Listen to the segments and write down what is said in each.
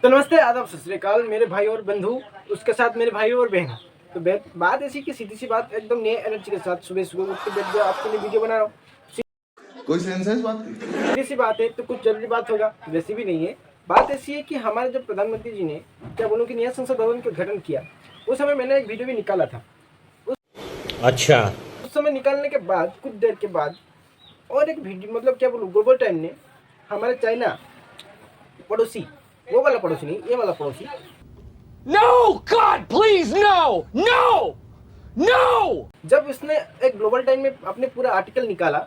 तो नमस्ते, आदाब, सत श्री अकाल मेरे भाई और बंधु, उसके साथ मेरे भाई और बहन। तो बात ऐसी कि सीधी सी बात, एकदम नई एनर्जी के साथ सुबह सुबह उठ के बैठ गया, आपके लिए वीडियो बना रहा हूँ। कोई सेंस है इस बात की? सीधी सी बात है तो कुछ जरूरी बात होगा, वैसी भी नहीं है। बात ऐसी है कि हमारे जब प्रधानमंत्री जी ने क्या बोलूँ कि नया संसद भवन का उद्घाटन किया, उस समय मैंने एक वीडियो भी निकाला था। अच्छा, उस समय निकालने के बाद कुछ देर के बाद और एक वीडियो, मतलब क्या बोलूँ, ग्लोबल टाइम ने हमारे चाइना पड़ोसी, वो वाला पड़ोसी नहीं, ये वाला पड़ोसी, No! God, please, no! No! No! जब उसने एक ग्लोबल टाइम में अपने पूरा आर्टिकल निकाला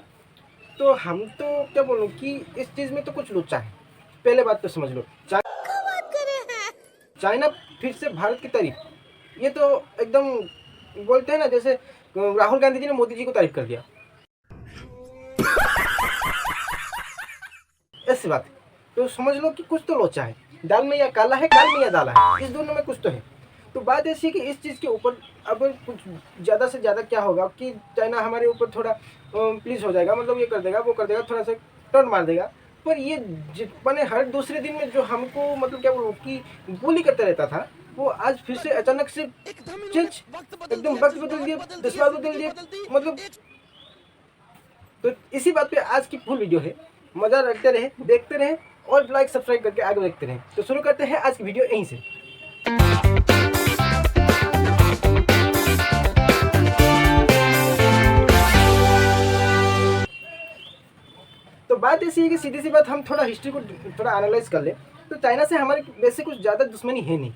तो हम तो क्या बोलूं कि इस चीज़ में तो कुछ लोचा है। पहले बात तो समझ लो, चाइना फिर से भारत की तारीफ, ये तो एकदम बोलते हैं ना, जैसे राहुल गांधी जी ने मोदी जी को तारीफ कर दिया, ऐसी बात है। तो समझ लो कि कुछ तो लोचा है, दाल में या काला है, काल में या दाला है, इस दोनों में कुछ तो है। तो बात ऐसी है कि इस चीज़ के ऊपर अब कुछ ज़्यादा से ज़्यादा क्या होगा कि चाइना हमारे ऊपर थोड़ा प्लीज हो जाएगा, मतलब ये कर देगा, वो कर देगा, थोड़ा सा टर्न मार देगा। पर ये मैंने हर दूसरे दिन में जो हमको, मतलब क्या बोलूँ कि गोली करता रहता था, वो आज फिर से अचानक से चेंज, एकदम वक्त बदल दिया, 10 बार बदल दिया, मतलब। तो इसी बात पे आज की फुल वीडियो है, मजा रखते रहे, देखते रहे और लाइक सब्सक्राइब करके आगे देखते रहे। तो शुरू करते हैं आज की वीडियो यहीं से। तो बात ऐसी है कि सीधी सी बात, हम थोड़ा हिस्ट्री को थोड़ा एनालाइज कर ले तो चाइना से हमारे वैसे कुछ ज़्यादा दुश्मनी है नहीं।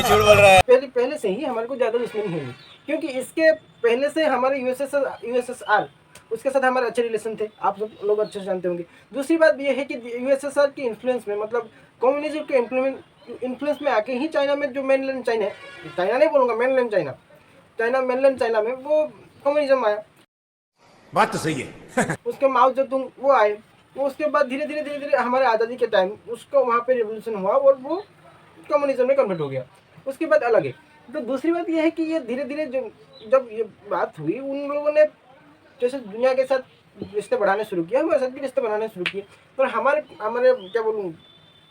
झूठ बोल रहा है। पहले से ही हमारे को ज़्यादा दुश्मनी है नहीं, क्योंकि इसके पहले से हमारे यूएसएसआर उसके साथ हमारे अच्छे रिलेशन थे, आप सब लोग अच्छे से जानते होंगे। दूसरी बात यह है कि यूएसएसआर के इन्फ्लुएंस में, मतलब कम्युनिज्म के इन्फ्लुएंस में आके ही चाइना में जो मेनलैंड चाइना है, चाइना नहीं बोलूँगा, मेनलैंड चाइना, मेनलैंड चाइना में वो कम्युनिज्म आया। बात तो सही है। उसके माओ जेतुंग वो आए, वो उसके बाद धीरे धीरे हमारे आज़ादी के टाइम उसको वहाँ पे रिवोल्यूशन हुआ और वो कम्युनिज्म में कन्वर्ट हो गया। उसके बाद अलग है। तो दूसरी बात यह है कि ये धीरे धीरे जब ये बात हुई, उन लोगों ने जैसे दुनिया के साथ रिश्ते बढ़ाने शुरू किया, हमारे साथ भी रिश्ते बढ़ाने शुरू किए। पर हमारे हमारे क्या बोलूँ,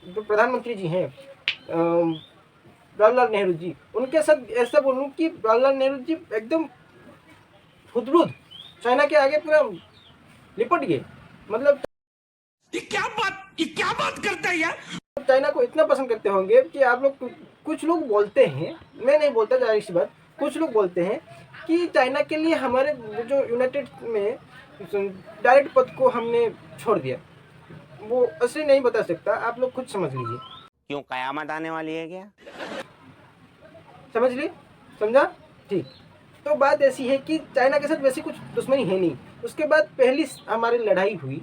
जो प्रधानमंत्री जी हैं जवाहरलाल नेहरू जी, उनके साथ ऐसा बोलूँ कि जवाहरलाल नेहरू जी एकदम खुदरुद चाइना के आगे पूरा लिपट गए। मतलब ये क्या बात करता है यार? चाइना को इतना पसंद करते होंगे कि आप लोग, कुछ लोग बोलते हैं, मैं नहीं बोलता, जाहिर सी बात, कुछ लोग बोलते हैं कि चाइना के लिए हमारे जो यूनाइटेड में डायरेक्ट पद को हमने छोड़ दिया। वो असली नहीं बता सकता, आप लोग खुद समझ लीजिए। क्यों कयामत आने वाली है क्या? समझ लिए? समझा? ठीक। तो बात ऐसी है कि चाइना के साथ वैसी कुछ दुश्मनी है नहीं। उसके बाद पहली हमारी लड़ाई हुई,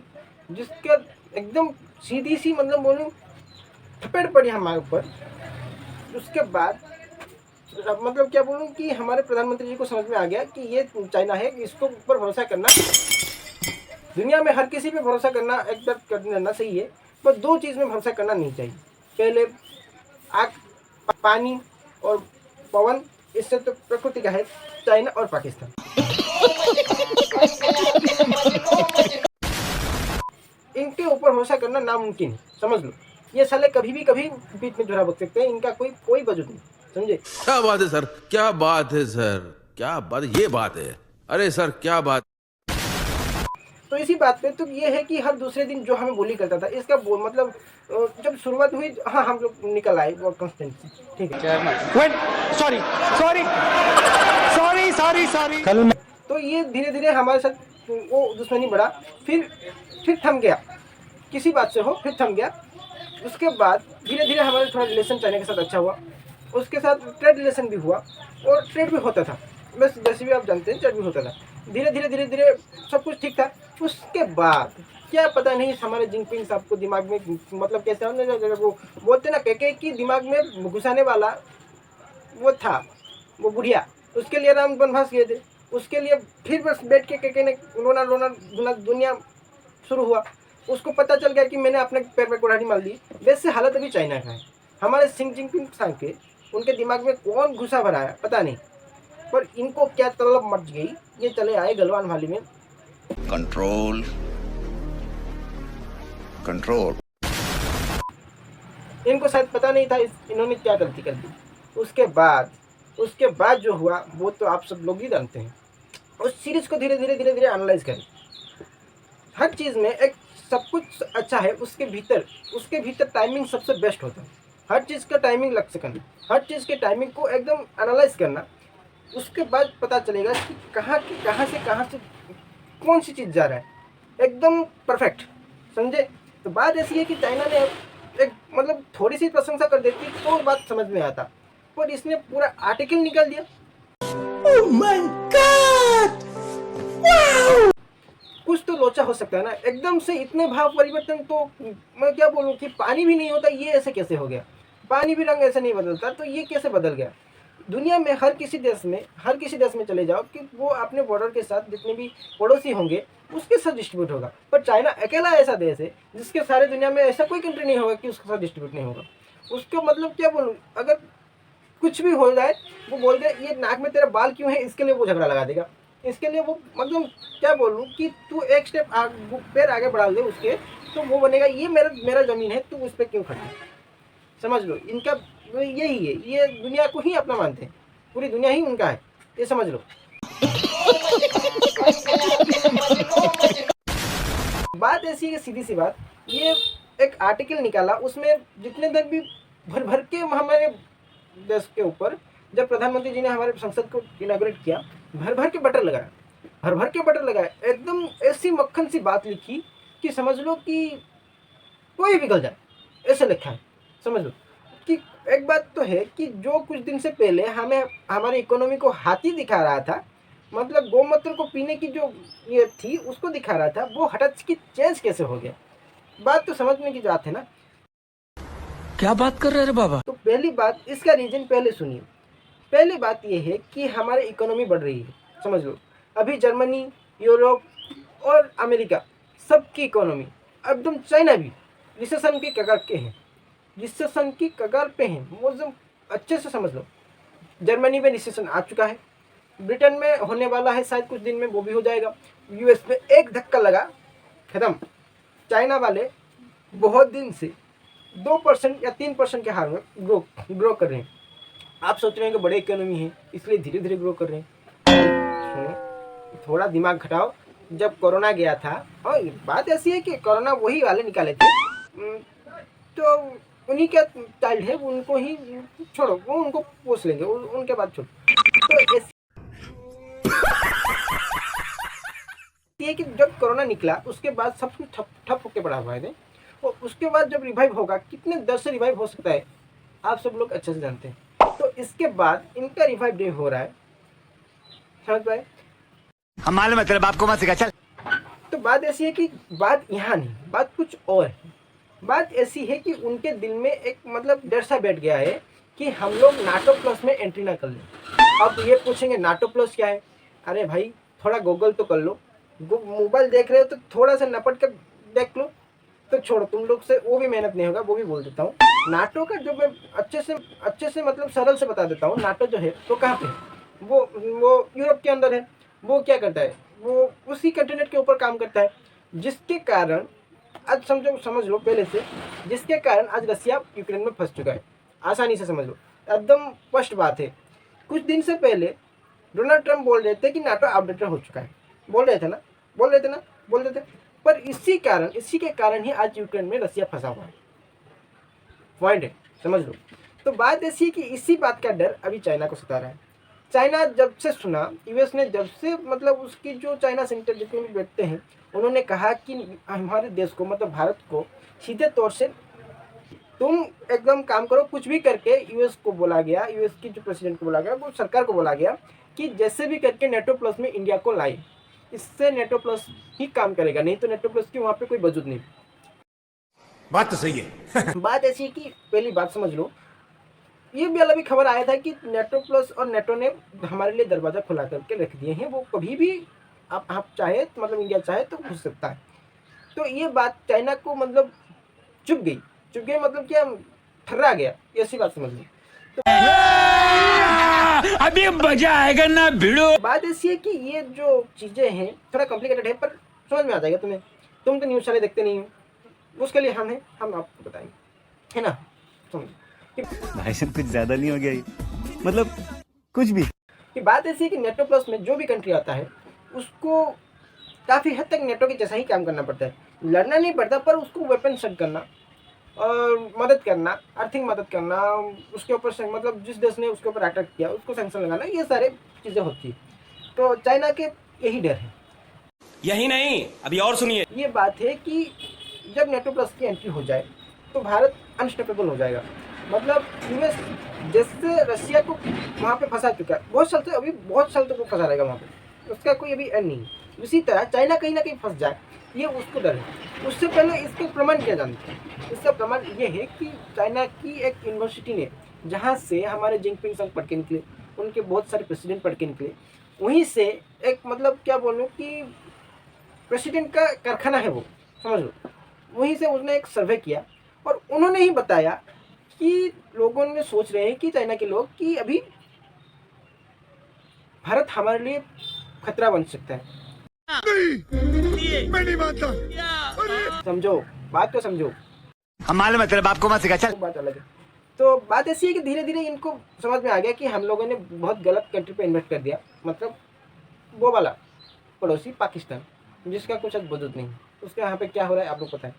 जिसका एकदम सीधी सी, मतलब बोलूँ, थपेड़ पड़ी हमारे ऊपर। उसके बाद मतलब क्या बोलूँ कि हमारे प्रधानमंत्री जी को समझ में आ गया कि ये चाइना है, इसको ऊपर भरोसा करना, दुनिया में हर किसी पे भरोसा करना एकदम करना सही है, पर दो चीज़ में भरोसा करना नहीं चाहिए। पहले आग, पानी और पवन, इससे तो प्रकृति का है चाइना और पाकिस्तान। इनके ऊपर भरोसा करना नामुमकिन है, समझ लो। ये साले कभी बीच में झोरा बक सकते हैं, इनका कोई वजूद नहीं, समझे? क्या बात है सर, क्या बात है सर, क्या बात, ये बात है। अरे सर क्या बात। तो इसी बात पे तो ये है कि हर दूसरे दिन जो हमें बोली करता था, इसका मतलब जब शुरुआत हुई, हाँ, हम लोग निकल आए वो कॉन्स्टेंट से, ठीक है। सॉरी। तो ये धीरे धीरे हमारे साथ वो दुश्मनी बढ़ा, फिर थम गया, किसी बात से हो, फिर थम गया। उसके बाद धीरे धीरे हमारा थोड़ा रिलेशन चाइना के साथ अच्छा हुआ, उसके साथ ट्रेड रिलेशन भी हुआ और ट्रेड भी होता था, बस जैसे भी आप जानते हैं, ट्रेड भी होता था। धीरे धीरे सब कुछ ठीक था। उसके बाद क्या पता नहीं, हमारे जिनपिंग साहब को दिमाग में, मतलब कैसे वो बोलते ना, के दिमाग में घुसाने वाला वो था, वो बुढ़िया, उसके लिए राम वनवास गए थे। उसके लिए फिर बस बैठ के ने रोना दुनिया शुरू हुआ। उसको पता चल गया कि मैंने अपने पैर में कुल्हाड़ी मार दी। वैसे हालत अभी चाइना का है। हमारे सी जिनपिंग साहब के, उनके दिमाग में कौन घुसा भरा है पता नहीं, पर इनको क्या तलब मच गई, ये चले आए गलवान वाली में। Control control. इनको शायद पता नहीं था इन्होंने क्या गलती कर दी। उसके बाद जो हुआ वो तो आप सब लोग ही जानते हैं। उस सीरीज को धीरे धीरे एनालाइज करें। हर चीज़ में एक सब कुछ अच्छा है, उसके भीतर टाइमिंग सबसे बेस्ट होता है। हर चीज़ का टाइमिंग लक्ष्य करना, हर चीज़ के टाइमिंग को एकदम एनालाइज करना, उसके बाद पता चलेगा कि कहाँ से कौन सी चीज़ जा रहा है, एकदम परफेक्ट, समझे। तो बात ऐसी है कि चाइना ने एक मतलब थोड़ी सी प्रशंसा कर देती तो बात समझ में आता, पर इसने पूरा आर्टिकल निकाल दिया। Oh my God! कुछ तो लोचा हो सकता है ना, एकदम से इतने भाव परिवर्तन तो मैं क्या बोलूँ कि पानी भी नहीं होता, ये ऐसे कैसे हो गया। पानी भी रंग ऐसे नहीं बदलता, तो ये कैसे बदल गया। दुनिया में हर किसी देश में चले जाओ कि वो अपने बॉर्डर के साथ जितने भी पड़ोसी होंगे उसके साथ डिस्ट्रीब्यूट होगा, पर चाइना अकेला ऐसा देश है जिसके सारे दुनिया में ऐसा कोई कंट्री नहीं होगा कि उसके साथ डिस्ट्रीब्यूट नहीं होगा। उसको मतलब क्या बोलूँ, अगर कुछ भी हो जाए वो बोल दे ये नाक में तेरा बाल क्यों है, इसके लिए वो झगड़ा लगा देगा। इसके लिए वो मतलब क्या बोलूँ कि तू एक स्टेप पैर आगे बढ़ा दे उसके, तो वो बनेगा ये मेरा ज़मीन है, तू उस पर क्यों खड़ा है। समझ लो, इनका यही है, ये दुनिया को ही अपना मानते हैं, पूरी दुनिया ही उनका है, ये समझ लो। बात ऐसी है, सीधी सी बात, ये एक आर्टिकल निकाला, उसमें जितने तक भी भर के हमारे देश के ऊपर जब प्रधानमंत्री जी ने हमारे संसद को इनॉग्रेट किया, भर के बटर लगाया, एकदम ऐसी मक्खन सी बात लिखी कि समझ लो कि कोई भी गल जाए, ऐसे लिखा है। समझ लो कि एक बात तो है कि जो कुछ दिन से पहले हमें हमारी इकोनॉमी को हाथी दिखा रहा था, मतलब गोमूत्र को पीने की जो ये थी उसको दिखा रहा था, वो हठात की चेंज कैसे हो गया। बात तो समझने की बात है ना। क्या बात कर रहे हैं बाबा? तो पहली बात, इसका रीजन पहले सुनिए। पहली बात ये है कि हमारी इकोनॉमी बढ़ रही है। समझ लो, अभी जर्मनी, यूरोप और अमेरिका सबकी इकोनॉमी, एकदम चाइना भी रिसेशन की कगार पे हैं, वो एकदम अच्छे से समझ लो। जर्मनी में रिसेशन आ चुका है, ब्रिटेन में होने वाला है, शायद कुछ दिन में वो भी हो जाएगा। यूएस में एक धक्का लगा, खत्म। चाइना वाले बहुत दिन से 2% या 3% के हार में ग्रो कर रहे हैं। आप सोच रहे हैं कि बड़े इकोनॉमी है इसलिए धीरे धीरे ग्रो कर रहे हैं। सुनो, थोड़ा दिमाग घटाओ। जब कोरोना गया था, और बात ऐसी है कि कोरोना वही वाले निकाले थे, तो उन्हीं के चाइल्ड है, उनको ही छोड़ो, वो उनको पूछ लेंगे, उनके बाद छोड़ो। तो ऐसी है कि जब कोरोना निकला उसके बाद सब कुछ ठप होके पड़ा हुआ है, और उसके बाद जब रिवाइव होगा, कितने दर से रिवाइव हो सकता है आप सब लोग अच्छे से जानते हैं। तो इसके बाद इनका रिवाइव डे हो रहा है, समझ पाए। हम मालूम है तेरे बाप को मत सिखा, चल। तो बात ऐसी है कि बात यहाँ नहीं, बात कुछ और है। बात ऐसी है कि उनके दिल में एक मतलब डर सा बैठ गया है कि हम लोग नाटो प्लस में एंट्री ना कर लें। अब ये पूछेंगे नाटो प्लस क्या है। अरे भाई, थोड़ा गूगल तो कर लो, मोबाइल देख रहे हो तो थोड़ा सा नपट कर देख लो। तो छोड़ो, तुम लोग से वो भी मेहनत नहीं होगा, वो भी बोल देता हूँ। नाटो का जो मैं अच्छे से मतलब सरल से बता देता हूँ। नाटो जो है तो कहाँ पे है, वो यूरोप के अंदर है। वो क्या करता है, वो उसी कंटिनेंट के ऊपर काम करता है, जिसके कारण आज समझ लो पहले से, जिसके कारण आज रसिया यूक्रेन में फंस चुका है। आसानी से समझ लो, एकदम स्पष्ट बात है। कुछ दिन से पहले डोनाल्ड ट्रंप बोल रहे थे कि नाटो अपडेटेड हो चुका है, बोल रहे थे। पर इसी के कारण ही आज यूक्रेन में रसिया फंसा हुआ है। पॉइंट है, समझ लो। तो बात ऐसी है कि इसी बात का डर अभी चाइना को सता रहा है। चाइना जब से सुना, यूएस ने जब से मतलब उसकी जो चाइना सेंटर जितने भी बैठते हैं, उन्होंने कहा कि हमारे देश को मतलब भारत को सीधे तौर से तुम एकदम काम करो, कुछ भी करके यूएस को बोला गया, यूएस की जो प्रेसिडेंट को बोला गया, वो सरकार को बोला गया कि जैसे भी करके नेटो प्लस में इंडिया को लाए। इससे नेटो प्लस ही काम करेगा, नहीं तो नेटो प्लस की वहाँ पे कोई वजूद नहीं। बात तो सही है। बात ऐसी है कि पहली बात समझ लो, ये भी अभी खबर आया था कि नेटो प्लस और नेटो ने हमारे लिए दरवाज़ा खुला करके रख दिए हैं। वो कभी भी आप चाहे मतलब इंडिया चाहे तो घुस सकता है। तो ये बात चाइना को मतलब चुप गई मतलब क्या, ठर्रा गया, ऐसी बात समझ ली। तो अभी मजा आएगा ना भिड़ो। बात ऐसी है कि ये जो चीज़ें हैं थोड़ा कॉम्प्लिकेटेड है, पर समझ में आ जाएगा तुम्हें। तुम तो न्यूज़ चैनल देखते नहीं हो, उसके लिए हम आपको बताएंगे, है ना। समझो भाई साहब कुछ ज्यादा नहीं हो गया ये? मतलब कुछ भी। कि बात ऐसी है कि नेटो प्लस में जो भी कंट्री आता है उसको काफ़ी हद तक नेटो के जैसा ही काम करना पड़ता है। लड़ना नहीं पड़ता, पर उसको वेपन सेट करना और मदद करना, आर्थिक मदद करना, उसके ऊपर से मतलब जिस देश ने उसके ऊपर अटैक किया उसको सैंक्शन लगाना, ये सारे चीज़ें होती है। तो चाइना के यही डर है। यही नहीं, अभी और सुनिए। ये बात है कि जब नेटो प्लस की एंट्री हो जाए तो भारत अनस्टॉपेबल हो जाएगा। मतलब यूएस जैसे रशिया को वहाँ पे फंसा चुका है, बहुत साल से, अभी बहुत साल तक वो फंसा रहेगा वहाँ पे, उसका कोई अभी एंड नहीं। उसी तरह चाइना कहीं ना कहीं फंस जाए, ये उसको डर है। उससे पहले इसका प्रमाण किया जानते हैं। इसका प्रमाण ये है कि चाइना की एक यूनिवर्सिटी ने, जहाँ से हमारे जिनपिंग संग पढ़ के निकले, उनके बहुत सारे प्रेसिडेंट पढ़ के निकले, वहीं से एक मतलब क्या बोलूँ कि प्रेसिडेंट का कारखाना है वो, समझ लो। वहीं से उसने एक सर्वे किया और उन्होंने ही बताया कि लोगों ने सोच रहे हैं कि चाइना के लोग कि अभी भारत हमारे लिए खतरा बन सकता है। मैं नहीं मानता। समझो, बात को समझो। हम मालूम है तेरे बाप को मत सिखा, चल। वो बात अलग है। तो बात ऐसी है कि धीरे धीरे इनको समझ में आ गया कि हम लोगों ने बहुत गलत कंट्री पे इन्वेस्ट कर दिया, मतलब वो वाला पड़ोसी पाकिस्तान, जिसका कुछ वजूद नहीं, उसके यहाँ पे क्या हो रहा है आप लोग पता है।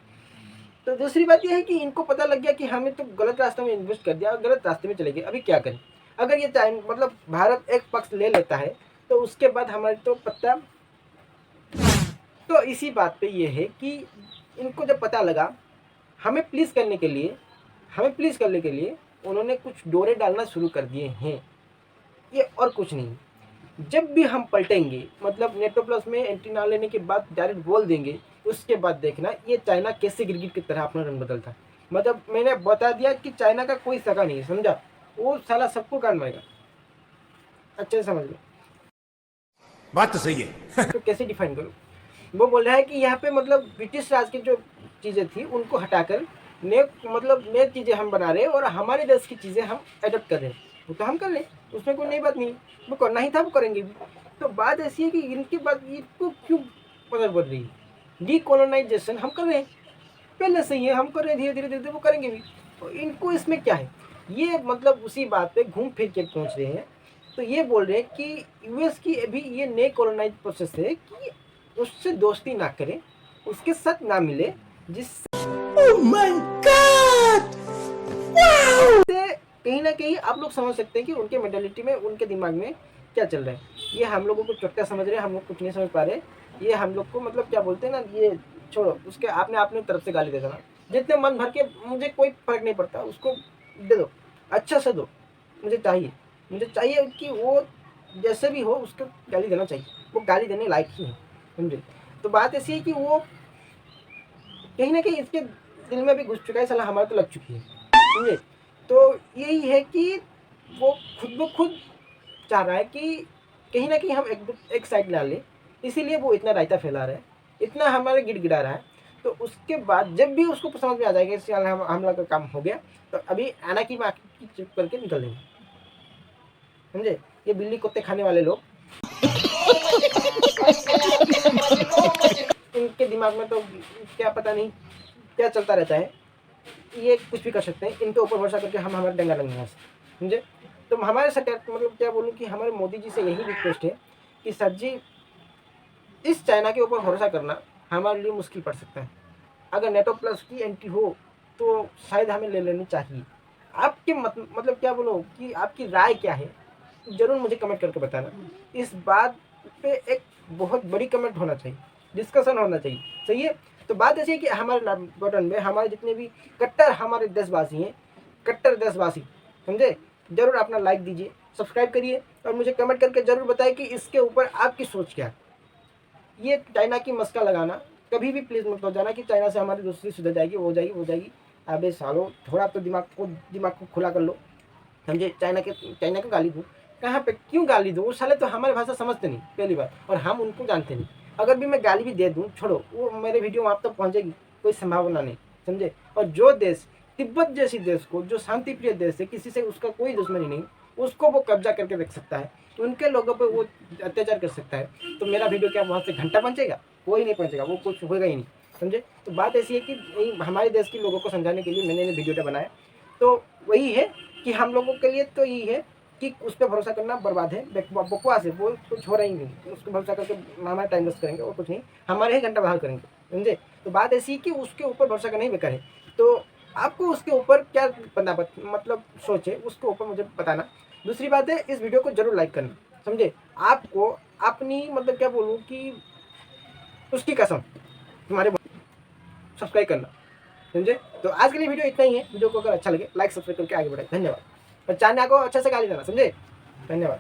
तो दूसरी बात यह है कि इनको पता लग गया कि हमने तो गलत रास्ते में इन्वेस्ट कर दिया और गलत रास्ते में चले गए, अभी क्या करें। अगर ये चाइना मतलब भारत एक पक्ष ले लेता है तो उसके बाद हमारे तो पत्ता। तो इसी बात पे ये है कि इनको जब पता लगा, हमें प्लीज़ करने के लिए उन्होंने कुछ डोरे डालना शुरू कर दिए हैं, ये और कुछ नहीं। जब भी हम पलटेंगे, मतलब नेटो प्लस में एंट्री ना लेने के बाद डायरेक्ट बोल देंगे, उसके बाद देखना ये चाइना कैसे गिरगिट की तरह अपना रंग बदलता है। मतलब मैंने बता दिया कि चाइना का कोई सगा नहीं है, समझा। वो साला सबको काट मारेगा, अच्छे से समझ लो। बात तो सही है। तो कैसे डिफाइन करूँ। वो बोल रहा है कि यहाँ पे मतलब ब्रिटिश राज की जो चीज़ें थी उनको हटाकर नए चीज़ें हम बना रहे हैं और हमारे देश की चीज़ें हम एडप्ट कर रहे हैं। वो तो हम कर रहे हैं, उसमें कोई नई बात नहीं, वो करना ही था, वो करेंगे भी। तो बात ऐसी है कि इनकी बात इनको क्यों पकड़ पड़ रही है। डीकोलोनाइजेशन हम कर रहे हैं, पहले से ही है, हम कर रहे हैं, धीरे धीरे धीरे वो करेंगे भी। तो इनको इसमें क्या है, ये मतलब उसी बात पे घूम फिर के पहुँच रहे हैं। तो ये बोल रहे हैं कि यूएस की अभी ये नए कॉलोनाइज प्रोसेस है कि उससे दोस्ती ना करें, उसके साथ ना मिले, जिससे कहीं ना कहीं आप लोग समझ सकते हैं कि उनके मेंटालिटी में, उनके दिमाग में क्या चल रहा है। ये हम लोगों को चुटका समझ रहे हैं, हम लोग कुछ नहीं समझ पा रहे। ये हम लोग को मतलब क्या बोलते हैं ना, ये छोड़ो, उसके आपने अपने तरफ से गाली दे देना, जितने मन भर के, मुझे कोई फर्क नहीं पड़ता, उसको दे दो, अच्छा से दो। मुझे चाहिए कि वो जैसे भी हो उसको गाली देना चाहिए, वो गाली देने लायक ही है, समझे। तो बात ऐसी है कि वो कहीं ना कहीं इसके दिल में भी घुस चुका है, साला हमारे तो लग चुकी है, समझे। तो यही है कि वो खुद ब खुद चाह रहा है कि कहीं ना कहीं हम एक साइड ला ले, इसीलिए वो इतना रायता फैला रहा है, इतना हमारे गिड़गिड़ा रहा है। तो उसके बाद जब भी उसको समझ में आ जाएगा इस हमला का काम हो गया, तो अभी आना की माँ की चुप करके निकल देंगे, समझे। ये बिल्ली कुत्ते खाने वाले लोग इनके दिमाग में तो क्या पता नहीं क्या चलता रहता है, ये कुछ भी कर सकते हैं। इनके ऊपर भरोसा करके हम हमारे डंगा लगेंगे, समझे। तो हमारे सरकार मतलब क्या बोलूँ कि हमारे मोदी जी से यही रिक्वेस्ट है कि सर जी, इस चाइना के ऊपर भरोसा करना हमारे लिए मुश्किल पड़ सकता है। अगर नेटो प्लस की एंट्री हो तो शायद हमें ले लेनी चाहिए। आपके मतलब क्या बोलूँ कि आपकी राय क्या है, ज़रूर मुझे कमेंट करके बताना। इस बात पे एक बहुत बड़ी कमेंट होना चाहिए, डिस्कशन होना चाहिए, सही है। तो बात ऐसी है कि हमारे बटन में हमारे जितने भी कट्टर हमारे देशवासी हैं, कट्टर देशवासी, समझे, ज़रूर अपना लाइक दीजिए, सब्सक्राइब करिए और मुझे कमेंट करके ज़रूर बताइए कि इसके ऊपर आपकी सोच क्या है। ये चाइना की मस्का लगाना कभी भी प्लीज़ मत हो जाना कि चाइना से हमारी दोस्ती सुधर जाएगी, वो जाएगी। अबे सालो, थोड़ा तो दिमाग को खुला कर लो, समझे। चाइना को गाली दूँ कहाँ पे, क्यों गाली दूँ, वो साले तो हमारी भाषा समझते नहीं पहली बार, और हम उनको जानते नहीं। अगर भी मैं गाली भी दे दूँ, छोड़ो, वो मेरे वीडियो वहाँ तक पहुँचेगी, कोई संभावना नहीं, समझे। और जो देश, तिब्बत जैसी देश को, जो शांति प्रिय देश है, किसी से उसका कोई दुश्मनी नहीं, उसको वो कब्जा करके रख सकता है, उनके लोगों पे वो अत्याचार कर सकता है, तो मेरा वीडियो क्या वहाँ से घंटा पहुँचेगा? कोई नहीं पहुँचेगा, वो कुछ होगा ही नहीं, समझे। तो बात ऐसी है कि हमारे देश के लोगों को समझाने के लिए मैंने वीडियो बनाया। तो वही है कि हम लोगों के लिए तो यही है कि उस पर भरोसा करना बर्बाद है, बकवास है, वो कुछ हो रहा ही नहीं। उस पर भरोसा करके हमारा टाइम वेस्ट करेंगे और कुछ नहीं, हमारे ही घंटा बाहर करेंगे, समझे। तो बात ऐसी है कि उसके ऊपर भरोसा करना ही बेकार है। तो आपको उसके ऊपर क्या मतलब सोचे, उसके ऊपर मुझे बताना। दूसरी बात है, इस वीडियो को जरूर लाइक करना, समझे। आपको अपनी मतलब क्या बोलूँ कि उसकी कसम तुम्हारे सब्सक्राइब करना, समझे। तो आज के लिए वीडियो इतना ही है। वीडियो को अगर अच्छा लगे लाइक सब्सक्राइब करके आगे बढ़े, धन्यवाद। और चैनल को अच्छे से गाली देना, समझे। धन्यवाद।